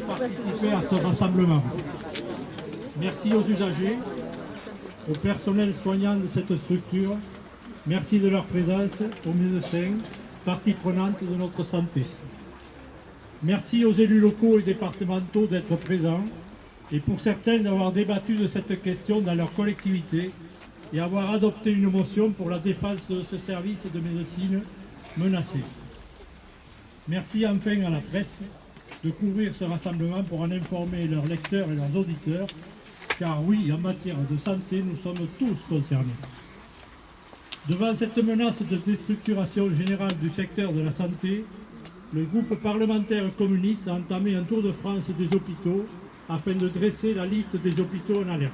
Participer à ce rassemblement. Merci aux usagers, au personnel soignant de cette structure. Merci de leur présence, aux médecins, parties prenantes de notre santé. Merci aux élus locaux et départementaux d'être présents et pour certains d'avoir débattu de cette question dans leur collectivité et avoir adopté une motion pour la défense de ce service de médecine menacé. Merci enfin à la presse de couvrir ce rassemblement pour en informer leurs lecteurs et leurs auditeurs, car oui, en matière de santé, nous sommes tous concernés. Devant cette menace de déstructuration générale du secteur de la santé, le groupe parlementaire communiste a entamé un tour de France des hôpitaux afin de dresser la liste des hôpitaux en alerte.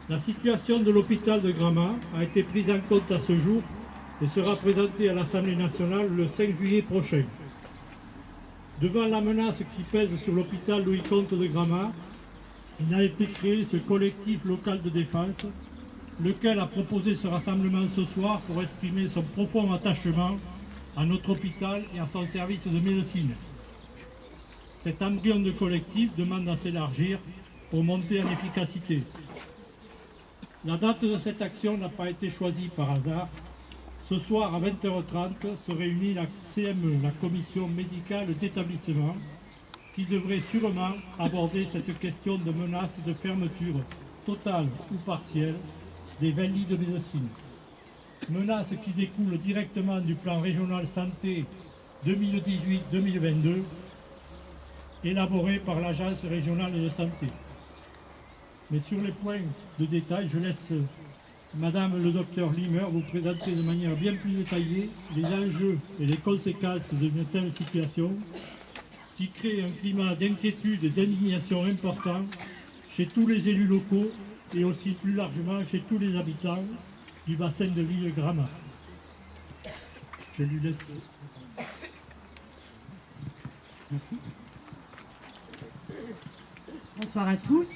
La situation de l'hôpital de Gramat a été prise en compte à ce jour et sera présentée à l'Assemblée nationale le 5 juillet prochain. Devant la menace qui pèse sur l'hôpital Louis-Comte de Gramat, il a été créé ce collectif local de défense, lequel a proposé ce rassemblement ce soir pour exprimer son profond attachement à notre hôpital et à son service de médecine. Cet embryon de collectif demande à s'élargir pour monter en efficacité. La date de cette action n'a pas été choisie par hasard. Ce soir à 20h30 se réunit la CME, la commission médicale d'établissement, qui devrait sûrement aborder cette question de menace de fermeture totale ou partielle des 20 lits de médecine. Menace qui découle directement du plan régional santé 2018-2022 élaboré par l'Agence régionale de santé. Mais sur les points de détail, je laisse Madame le docteur Limer vous présenter de manière bien plus détaillée les enjeux et les conséquences d'une telle situation qui crée un climat d'inquiétude et d'indignation important chez tous les élus locaux et aussi plus largement chez tous les habitants du bassin de vie de Gramat. Je lui laisse. Merci. Bonsoir à tous.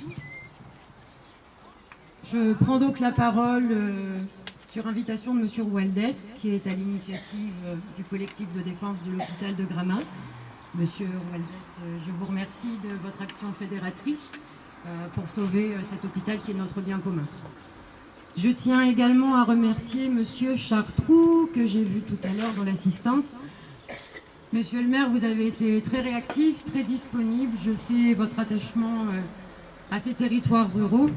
Je prends donc la parole sur invitation de M. Roualdès, qui est à l'initiative du collectif de défense de l'hôpital de Gramat. Monsieur Roualdès, je vous remercie de votre action fédératrice pour sauver cet hôpital qui est notre bien commun. Je tiens également à remercier Monsieur Chartroux, que j'ai vu tout à l'heure dans l'assistance. Monsieur le maire, vous avez été très réactif, très disponible. Je sais votre attachement à ces territoires ruraux.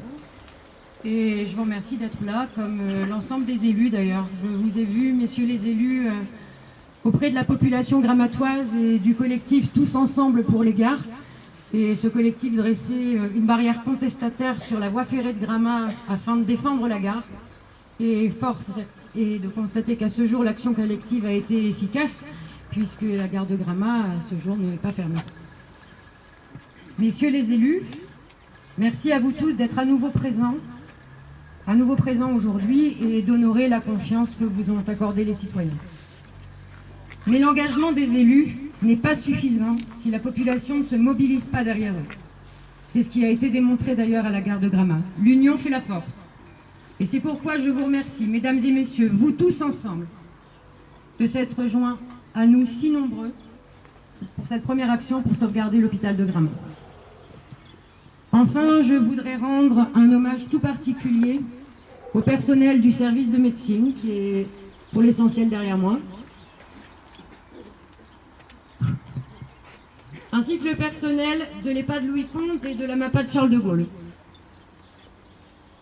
Et je vous remercie d'être là, comme l'ensemble des élus d'ailleurs. Je vous ai vu, messieurs les élus, auprès de la population gramatoise et du collectif Tous Ensemble pour les gares. Et ce collectif dressait une barrière contestataire sur la voie ferrée de Gramat afin de défendre la gare. Et force est de constater qu'à ce jour, l'action collective a été efficace, puisque la gare de Gramat, à ce jour, n'est pas fermée. Messieurs les élus, merci à vous tous d'être à nouveau présents aujourd'hui et d'honorer la confiance que vous ont accordée les citoyens. Mais l'engagement des élus n'est pas suffisant si la population ne se mobilise pas derrière eux. C'est ce qui a été démontré d'ailleurs à la gare de Gramat. L'union fait la force. Et c'est pourquoi je vous remercie, mesdames et messieurs, vous tous ensemble, de s'être joints à nous si nombreux pour cette première action pour sauvegarder l'hôpital de Gramat. Enfin, je voudrais rendre un hommage tout particulier au personnel du service de médecine qui est pour l'essentiel derrière moi, ainsi que le personnel de l'EHPAD Louis-Comte et de la MAPAD Charles de Gaulle.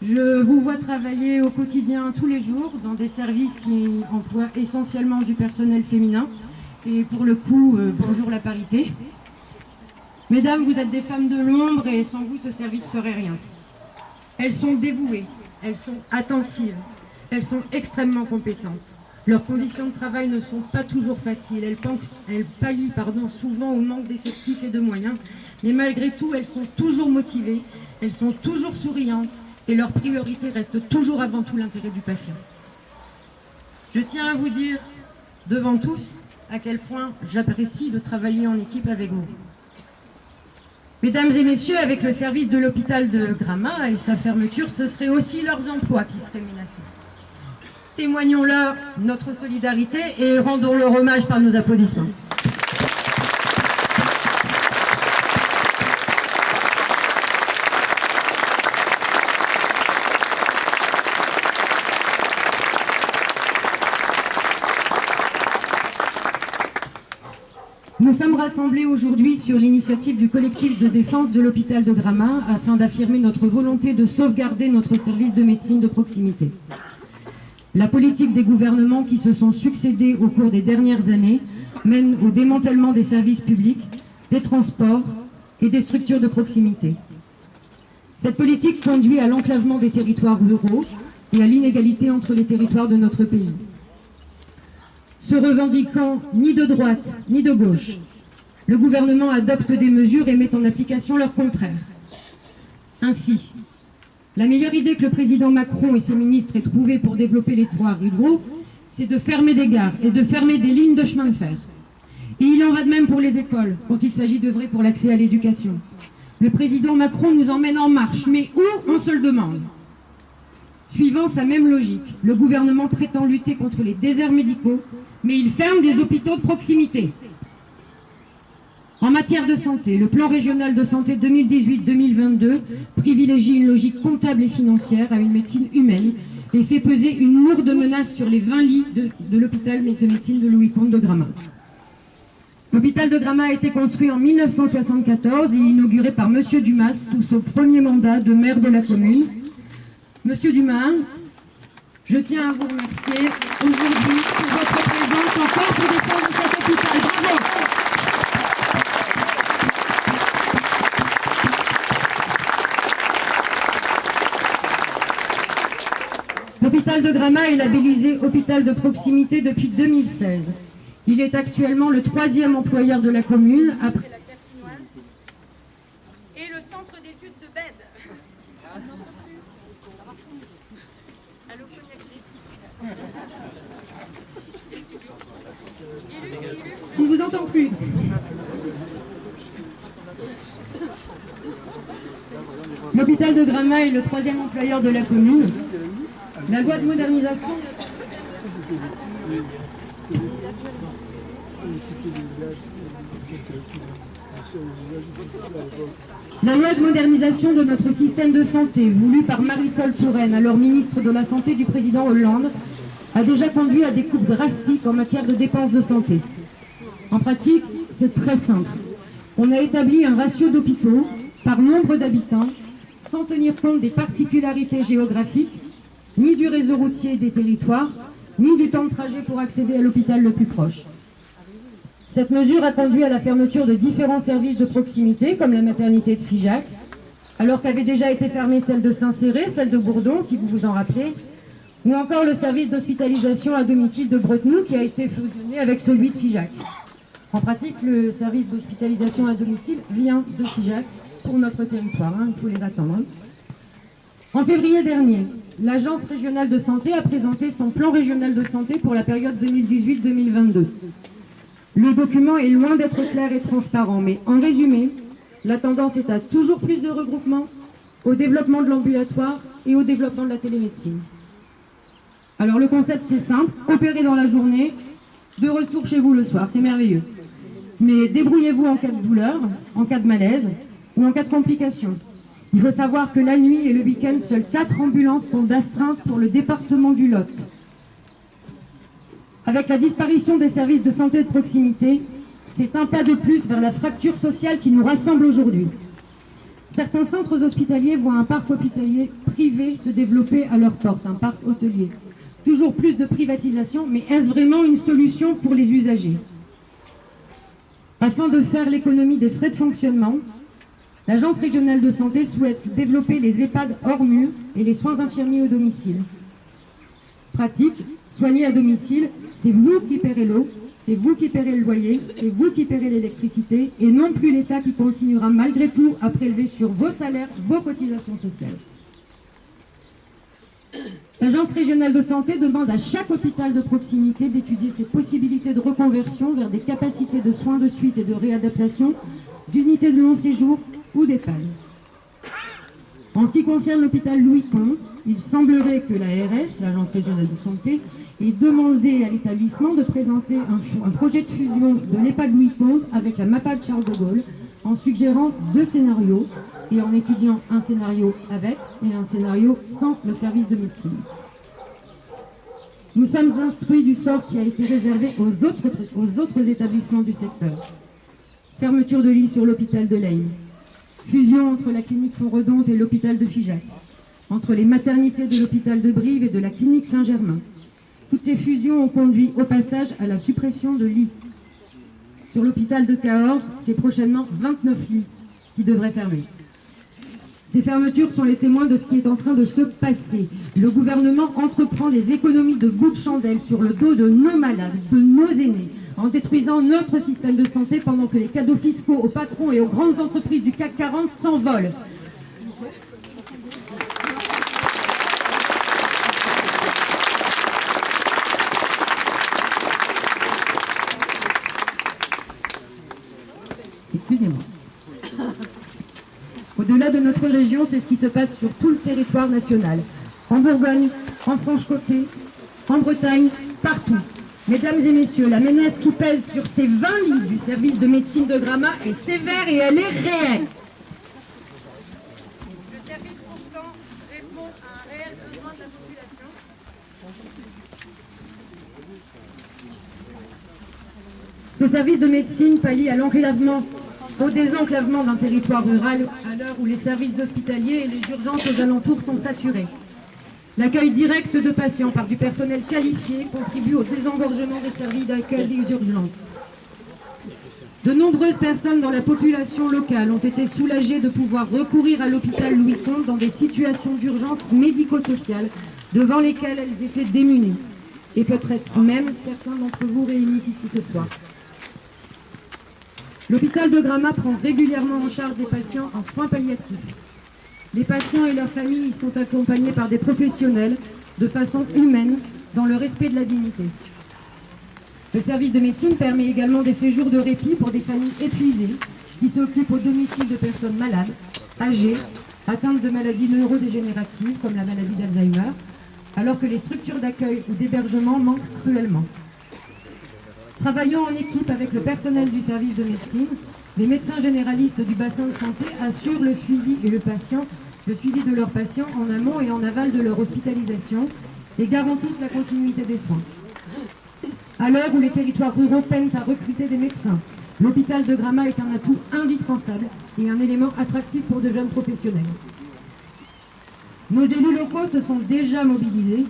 Je vous vois travailler au quotidien tous les jours dans des services qui emploient essentiellement du personnel féminin. Et pour le coup, bonjour la parité. Mesdames, vous êtes des femmes de l'ombre et sans vous, ce service serait rien. Elles sont dévouées, elles sont attentives, elles sont extrêmement compétentes. Leurs conditions de travail ne sont pas toujours faciles, elles pallient souvent au manque d'effectifs et de moyens, mais malgré tout, elles sont toujours motivées, elles sont toujours souriantes et leur priorité reste toujours avant tout l'intérêt du patient. Je tiens à vous dire, devant tous, à quel point j'apprécie de travailler en équipe avec vous. Mesdames et messieurs, avec le service de l'hôpital de Gramat et sa fermeture, ce serait aussi leurs emplois qui seraient menacés. Témoignons-leur notre solidarité et rendons-leur hommage par nos applaudissements. Nous sommes rassemblés aujourd'hui sur l'initiative du collectif de défense de l'hôpital de Gramat afin d'affirmer notre volonté de sauvegarder notre service de médecine de proximité. La politique des gouvernements qui se sont succédés au cours des dernières années mène au démantèlement des services publics, des transports et des structures de proximité. Cette politique conduit à l'enclavement des territoires ruraux et à l'inégalité entre les territoires de notre pays. Se revendiquant ni de droite ni de gauche, le gouvernement adopte des mesures et met en application leur contraire. Ainsi, la meilleure idée que le président Macron et ses ministres aient trouvée pour développer les territoires ruraux, c'est de fermer des gares et de fermer des lignes de chemin de fer. Et il en va de même pour les écoles, quand il s'agit d'œuvrer pour l'accès à l'éducation. Le président Macron nous emmène en marche, mais où, on se le demande. Suivant sa même logique, le gouvernement prétend lutter contre les déserts médicaux, mais il ferme des hôpitaux de proximité. En matière de santé, le plan régional de santé 2018-2022 privilégie une logique comptable et financière à une médecine humaine et fait peser une lourde menace sur les 20 lits de l'hôpital de médecine de Louis-Comte de Gramat. L'hôpital de Gramat a été construit en 1974 et inauguré par M. Dumas sous son premier mandat de maire de la commune. Monsieur Dumas, je tiens à vous remercier aujourd'hui pour votre présence encore pour défendre cet hôpital. Bravo! L'hôpital de Gramat est labellisé hôpital de proximité depuis 2016. Il est actuellement le 3e employeur de la commune, après la Persinoise et le centre d'études de Bède. On ne vous entend plus. L'hôpital de Gramat est le 3e employeur de la commune. La loi de modernisation... La loi de modernisation de notre système de santé, voulue par Marisol Touraine, alors ministre de la Santé du président Hollande, a déjà conduit à des coupes drastiques en matière de dépenses de santé. En pratique, c'est très simple. On a établi un ratio d'hôpitaux par nombre d'habitants, sans tenir compte des particularités géographiques, ni du réseau routier des territoires, ni du temps de trajet pour accéder à l'hôpital le plus proche. Cette mesure a conduit à la fermeture de différents services de proximité, comme la maternité de Figeac, alors qu'avait déjà été fermée celle de Saint-Céré, celle de Bourdon, si vous vous en rappelez, ou encore le service d'hospitalisation à domicile de Bretenoux, qui a été fusionné avec celui de Figeac. En pratique, le service d'hospitalisation à domicile vient de Figeac pour notre territoire, il faut les attendre. En février dernier, l'Agence régionale de santé a présenté son plan régional de santé pour la période 2018-2022. Le document est loin d'être clair et transparent, mais en résumé, la tendance est à toujours plus de regroupements, au développement de l'ambulatoire et au développement de la télémédecine. Alors le concept c'est simple, opérer dans la journée, de retour chez vous le soir, c'est merveilleux. Mais débrouillez-vous en cas de douleur, en cas de malaise ou en cas de complications. Il faut savoir que la nuit et le week-end, seules 4 ambulances sont d'astreinte pour le département du Lot. Avec la disparition des services de santé de proximité, c'est un pas de plus vers la fracture sociale qui nous rassemble aujourd'hui. Certains centres hospitaliers voient un parc hospitalier privé se développer à leur porte, un parc hôtelier. Toujours plus de privatisation, mais est-ce vraiment une solution pour les usagers? Afin de faire l'économie des frais de fonctionnement, l'Agence régionale de santé souhaite développer les EHPAD hors mur et les soins infirmiers au domicile. Pratique, soigner à domicile, c'est vous qui paierez l'eau, c'est vous qui paierez le loyer, c'est vous qui paierez l'électricité, et non plus l'État qui continuera malgré tout à prélever sur vos salaires, vos cotisations sociales. L'Agence régionale de santé demande à chaque hôpital de proximité d'étudier ses possibilités de reconversion vers des capacités de soins de suite et de réadaptation, d'unités de long séjour ou d'EHPAD. En ce qui concerne l'hôpital Louis-Comte, il semblerait que l'ARS, l'Agence régionale de santé, ait demandé à l'établissement de présenter un projet de fusion de l'EHPAD Louis-Comte avec la MAPAD Charles de Gaulle, en suggérant 2 scénarios et en étudiant un scénario avec et un scénario sans le service de médecine. Nous sommes instruits du sort qui a été réservé aux autres établissements du secteur. Fermeture de lits sur l'hôpital de Leyme, fusion entre la clinique Fontredonte et l'hôpital de Figeac, entre les maternités de l'hôpital de Brive et de la clinique Saint-Germain. Toutes ces fusions ont conduit au passage à la suppression de lits. Sur l'hôpital de Cahors, c'est prochainement 29 lits qui devraient fermer. Ces fermetures sont les témoins de ce qui est en train de se passer. Le gouvernement entreprend des économies de bout de chandelle sur le dos de nos malades, de nos aînés, en détruisant notre système de santé pendant que les cadeaux fiscaux aux patrons et aux grandes entreprises du CAC 40 s'envolent. Excusez-moi. Au-delà de notre région, c'est ce qui se passe sur tout le territoire national. En Bourgogne, en Franche-Comté, en Bretagne, partout. Mesdames et messieurs, la menace qui pèse sur ces 20 lits du service de médecine de Gramat est sévère et elle est réelle. Le service pourtant répond à un réel besoin de la population. Ce service de médecine pallie à l'enclavement, au désenclavement d'un territoire rural à l'heure où les services hospitaliers et les urgences aux alentours sont saturés. L'accueil direct de patients par du personnel qualifié contribue au désengorgement des services d'accueil et urgences. De nombreuses personnes dans la population locale ont été soulagées de pouvoir recourir à l'hôpital Louis-Comte dans des situations d'urgence médico-sociale devant lesquelles elles étaient démunies. Et peut-être même certains d'entre vous réunis ici ce soir. L'hôpital de Gramat prend régulièrement en charge des patients en soins palliatifs. Les patients et leurs familles y sont accompagnés par des professionnels de façon humaine, dans le respect de la dignité. Le service de médecine permet également des séjours de répit pour des familles épuisées qui s'occupent au domicile de personnes malades, âgées, atteintes de maladies neurodégénératives comme la maladie d'Alzheimer, alors que les structures d'accueil ou d'hébergement manquent cruellement. Travaillant en équipe avec le personnel du service de médecine, les médecins généralistes du bassin de santé assurent le suivi de leurs patients en amont et en aval de leur hospitalisation et garantissent la continuité des soins. À l'heure où les territoires ruraux peinent à recruter des médecins, l'hôpital de Gramat est un atout indispensable et un élément attractif pour de jeunes professionnels. Nos élus locaux se sont déjà mobilisés.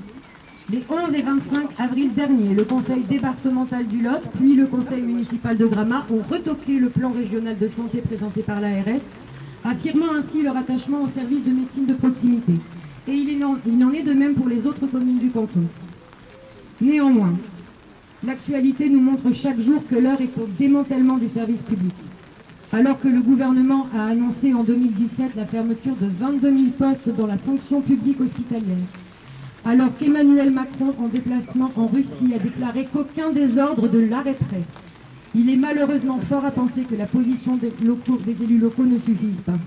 Les 11 et 25 avril dernier, le conseil départemental du Lot, puis le conseil municipal de Gramat ont retoqué le plan régional de santé présenté par l'ARS, affirmant ainsi leur attachement au service de médecine de proximité. Et il en est de même pour les autres communes du canton. Néanmoins, l'actualité nous montre chaque jour que l'heure est au démantèlement du service public. Alors que le gouvernement a annoncé en 2017 la fermeture de 22 000 postes dans la fonction publique hospitalière, alors qu'Emmanuel Macron, en déplacement en Russie, a déclaré qu'aucun des ordres ne l'arrêterait, il est malheureusement fort à penser que la position des élus locaux ne suffise pas.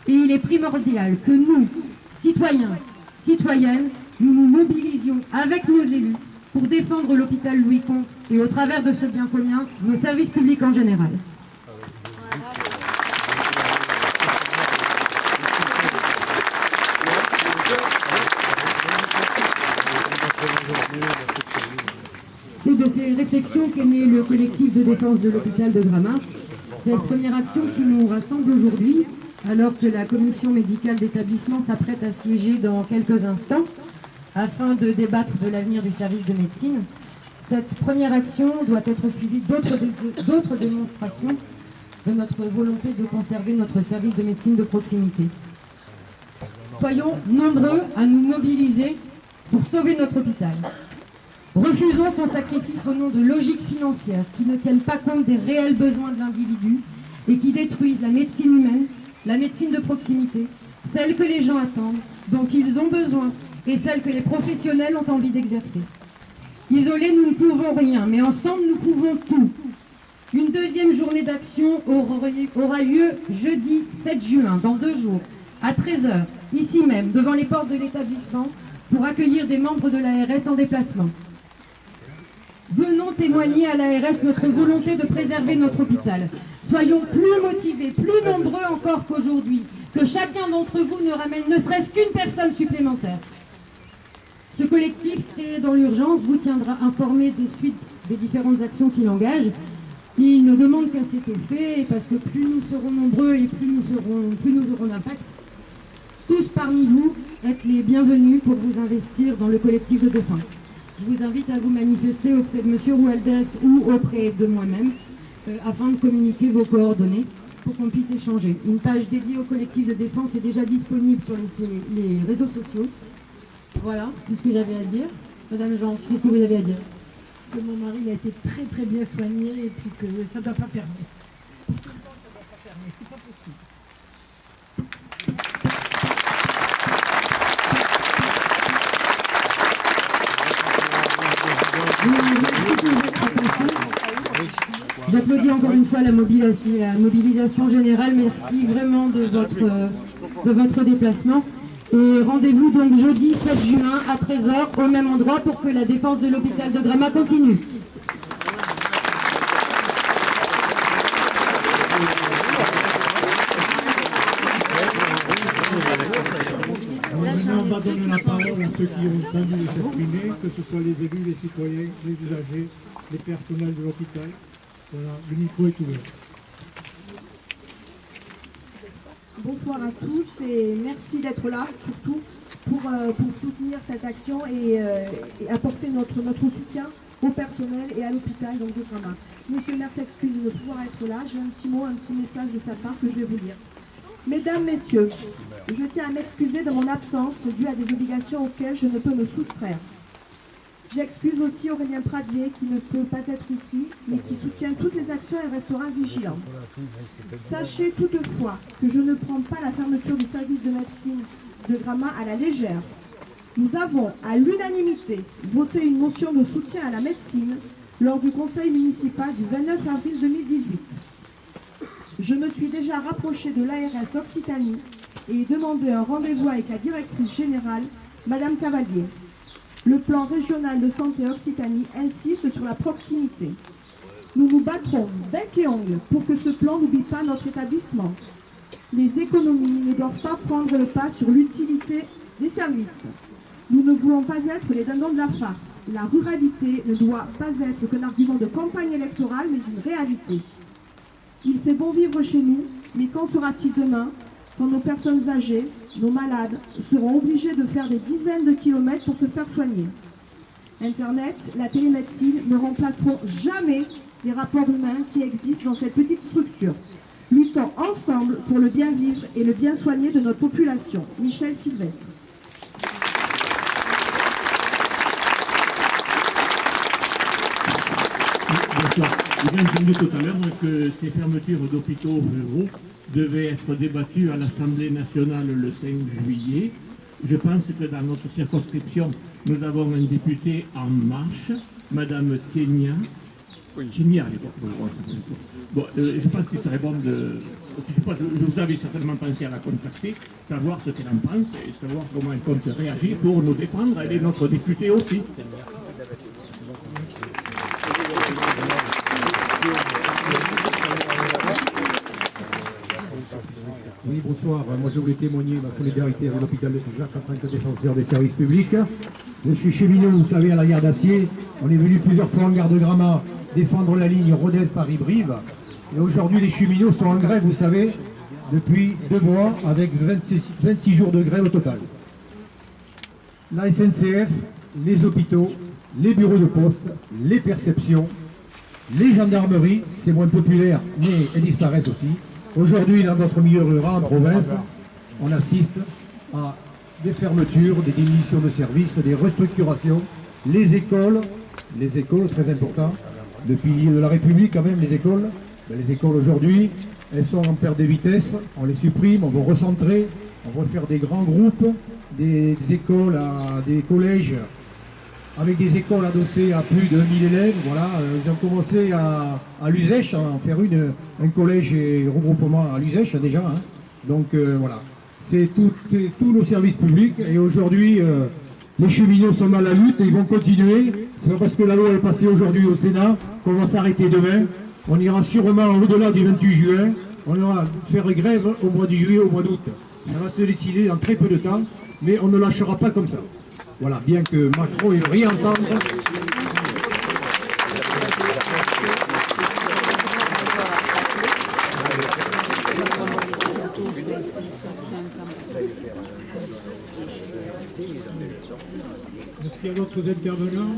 Et il est primordial que nous, citoyens, citoyennes, nous nous mobilisions avec nos élus pour défendre l'hôpital Louis-Comte et au travers de ce bien commun, nos services publics en général. C'est de ces réflexions qu'est né le collectif de défense de l'hôpital de Gramat. Cette première action qui nous rassemble aujourd'hui, alors que la commission médicale d'établissement s'apprête à siéger dans quelques instants, afin de débattre de l'avenir du service de médecine. Cette première action doit être suivie d'autres démonstrations de notre volonté de conserver notre service de médecine de proximité. Soyons nombreux à nous mobiliser pour sauver notre hôpital. Refusons son sacrifice au nom de logiques financières qui ne tiennent pas compte des réels besoins de l'individu et qui détruisent la médecine humaine, la médecine de proximité, celle que les gens attendent, dont ils ont besoin et celle que les professionnels ont envie d'exercer. Isolés, nous ne pouvons rien, mais ensemble, nous pouvons tout. Une deuxième journée d'action aura lieu jeudi 7 juin, dans 2 jours, à 13 h, ici même, devant les portes de l'établissement, pour accueillir des membres de l'ARS en déplacement. Venons témoigner à l'ARS notre volonté de préserver notre hôpital. Soyons plus motivés, plus nombreux encore qu'aujourd'hui, que chacun d'entre vous ne ramène ne serait-ce qu'une personne supplémentaire. Ce collectif créé dans l'urgence vous tiendra informé des suites des différentes actions qu'il engage. Il ne demande qu'à cet effet, parce que plus nous serons nombreux et plus nous aurons d'impact. Tous parmi vous êtes les bienvenus pour vous investir dans le collectif de défense. Je vous invite à vous manifester auprès de M. Roualdès ou auprès de moi-même afin de communiquer vos coordonnées pour qu'on puisse échanger. Une page dédiée au collectif de défense est déjà disponible sur les réseaux sociaux. Voilà tout ce que j'avais à dire. Madame Jean, qu'est-ce que vous avez à dire? Que mon mari a été très bien soigné et puis que ça ne doit pas fermer. Pour tout le temps, ça ne doit pas fermer, c'est pas possible. J'applaudis encore une fois la mobilisation générale. Merci vraiment de votre déplacement. Et rendez-vous donc jeudi 7 juin à 13 h au même endroit pour que la défense de l'hôpital de Gramat continue. Maintenant, on va donner la parole à ceux qui ont entendu s'exprimer, que ce soit les élus, les citoyens, les usagers, les personnels de l'hôpital. Voilà, le micro est ouvert. Bonsoir à tous et merci d'être là, surtout pour soutenir cette action et apporter notre soutien au personnel et à l'hôpital de Gramat. Monsieur le maire s'excuse de ne pouvoir être là. J'ai un petit mot, un petit message de sa part que je vais vous lire. Mesdames, Messieurs, je tiens à m'excuser de mon absence due à des obligations auxquelles je ne peux me soustraire. J'excuse aussi Aurélien Pradier qui ne peut pas être ici, mais qui soutient toutes les actions et restera vigilant. Sachez toutefois que je ne prends pas la fermeture du service de médecine de Gramat à la légère. Nous avons à l'unanimité voté une motion de soutien à la médecine lors du conseil municipal du 29 avril 2018. Je me suis déjà rapprochée de l'ARS Occitanie et demandé un rendez-vous avec la directrice générale, Madame Cavalier. Le plan régional de santé Occitanie insiste sur la proximité. Nous nous battrons bec et ongle pour que ce plan n'oublie pas notre établissement. Les économies ne doivent pas prendre le pas sur l'utilité des services. Nous ne voulons pas être les dindons de la farce. La ruralité ne doit pas être qu'un argument de campagne électorale, mais une réalité. Il fait bon vivre chez nous, mais qu'en sera-t-il demain, quand nos personnes âgées, nos malades, seront obligés de faire des dizaines de kilomètres pour se faire soigner? Internet, la télémédecine ne remplaceront jamais les rapports humains qui existent dans cette petite structure. Luttons ensemble pour le bien vivre et le bien soigner de notre population. Michel Sylvestre. Bonsoir. J'ai entendu tout à l'heure que ces fermetures d'hôpitaux ruraux devaient être débattues à l'Assemblée nationale le 5 juillet. Je pense que dans notre circonscription, nous avons un député En Marche, Madame Tienia. Tienia, à l'époque. Bon, je pense qu'il serait bon de... Je vous avais certainement pensé à la contacter, savoir ce qu'elle en pense et savoir comment elle compte réagir pour nous défendre. Elle est notre députée aussi. Oui, bonsoir. Moi, je voulais témoigner ma solidarité avec l'hôpital de Jacques en tant que défenseur des services publics. Je suis cheminot, vous savez, à la gare d'Acier. On est venu plusieurs fois en gare de Gramat défendre la ligne Rodez-Paris-Brive. Et aujourd'hui, les cheminots sont en grève, vous savez, depuis 2 mois, avec 26 jours de grève au total. La SNCF, les hôpitaux, les bureaux de poste, les perceptions, les gendarmeries, c'est moins populaire, mais elles disparaissent aussi. Aujourd'hui, dans notre milieu rural, en province, on assiste à des fermetures, des diminutions de services, des restructurations. Les écoles, très important, le pilier de la République quand même, les écoles. Les écoles aujourd'hui, elles sont en perte de vitesse, on les supprime, on va recentrer, on va faire des grands groupes, des écoles, des collèges avec des écoles adossées à plus de 1000 élèves. Voilà, ils ont commencé à l'Uzèche, à en faire un collège et regroupement à l'Uzèche déjà. Hein. Donc voilà, c'est tous nos services publics. Et aujourd'hui, les cheminots sont dans la lutte et ils vont continuer. C'est pas parce que la loi est passée aujourd'hui au Sénat qu'on va s'arrêter demain. On ira sûrement au-delà du 28 juin. On ira faire grève au mois de juillet, au mois d'août. Ça va se décider dans très peu de temps, mais on ne lâchera pas comme ça. Voilà, bien que Macron ait rien entendre. Est-ce qu'il y a d'autres intervenants?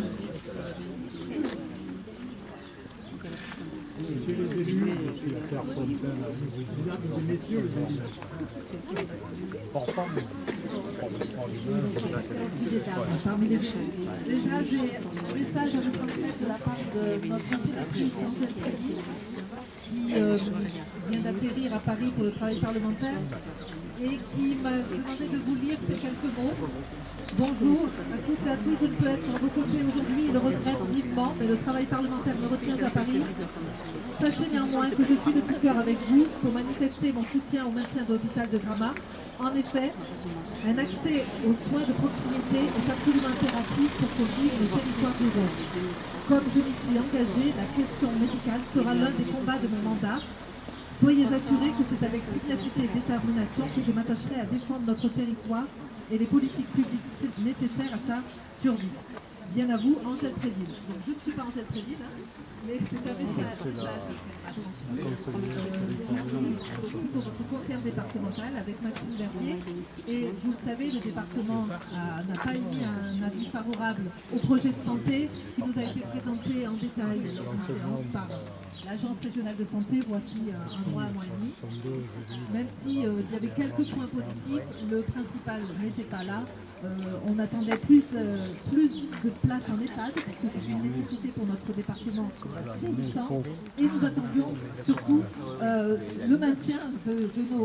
Messieurs les élus, mesdames et messieurs les élus. Déjà, j'ai un message à vous transmettre de la part de notre sénatrice Angèle Préville, qui vient d'atterrir à Paris pour le travail parlementaire et qui m'a demandé de vous lire ces quelques mots. Bonjour à toutes et à tous, je ne peux être à vos côtés aujourd'hui et le regrette vivement, mais le travail parlementaire me retient à Paris. Sachez néanmoins que je suis de tout cœur avec vous pour manifester mon soutien au maintien de l'hôpital de Gramat. En effet, un accès aux soins de proximité est absolument impératif pour survivre le territoire ruraux. Comme je m'y suis engagée, la question médicale sera l'un des combats de mon mandat. Soyez assurés que c'est avec pugnacité et détermination que je m'attacherai à défendre notre territoire et les politiques publiques nécessaires à sa survie. Bien à vous, Angèle Préville. Donc je ne suis pas Angèle Préville, hein, mais c'est un message pour votre conseillère départementale avec Maxime Verrier. Et vous le savez, le département n'a pas émis un avis favorable au projet de santé qui nous a été présenté en détail lors d'une séance par l'Agence régionale de santé, voici un mois et demi. Même s'il y avait quelques points positifs, le principal n'était pas là. On attendait plus de place en EHPAD, parce que c'est une nécessité pour notre département vieillissant. Et nous attendions surtout le maintien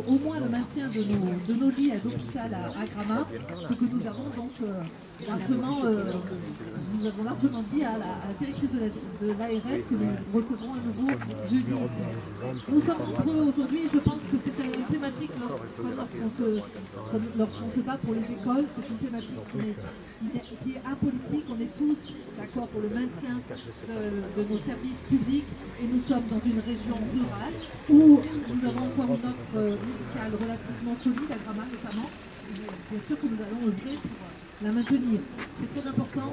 au moins le maintien de nos lits d'hôpital à Gramat, ce que nous avons donc largement dit à la directrice de l'ARS que nous recevrons à nouveau jeudi. Nous sommes nombreux aujourd'hui, je pense que c'est une thématique lorsqu'on se bat pour les écoles, c'est une thématique qui est apolitique. On est tous d'accord pour le maintien de nos services publics et nous sommes dans une région rurale où nous avons encore une offre médicale relativement solide à Gramat notamment. Bien sûr que nous allons œuvrer pour la maintenir. C'est très important,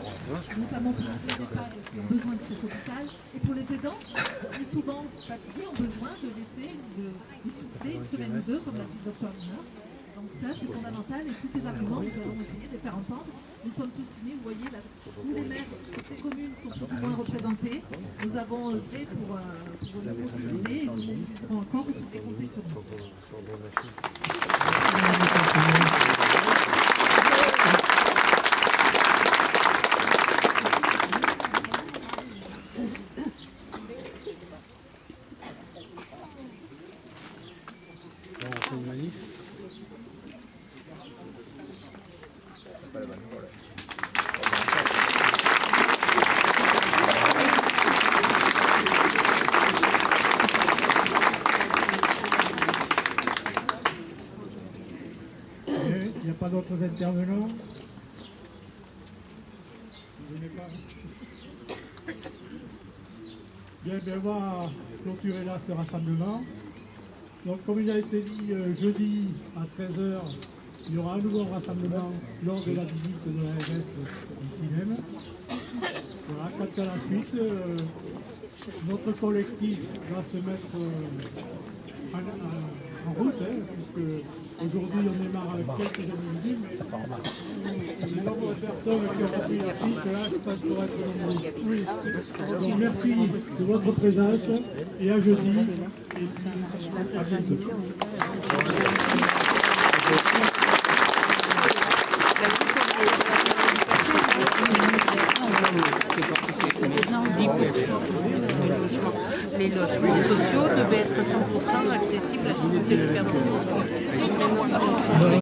notamment pour les EHPAD qui ont besoin de cet hôpital et pour les aidants qui souvent fatigués ont besoin de laisser de souffler une semaine ou deux, comme l'a dit le docteur Dina. Donc ça c'est fondamental et tous ces arguments nous allons essayer de les faire entendre. Nous sommes tous unis, vous voyez, là, tous les maires de toutes les communes sont plus ou moins représentés. Nous avons œuvré pour nous mobiliser et nous mobiliserons encore, vous pouvez compter sur nous. Il n'y a pas d'autres intervenants? Bien, on va clôturer là ce rassemblement. Donc, comme il a été dit, jeudi à 13h, il y aura un nouveau rassemblement lors de la visite de la RS ici même. Voilà, quant à la suite, notre collectif va se mettre en route, puisque aujourd'hui on démarre avec quelques individus, mais le nombre de personnes qui ont pris l'affiche, là, je pense qu'on va être nombreux. Donc merci de votre présence et à jeudi. Et à bientôt. Les logements sociaux devaient être 100% accessibles à tous les permis.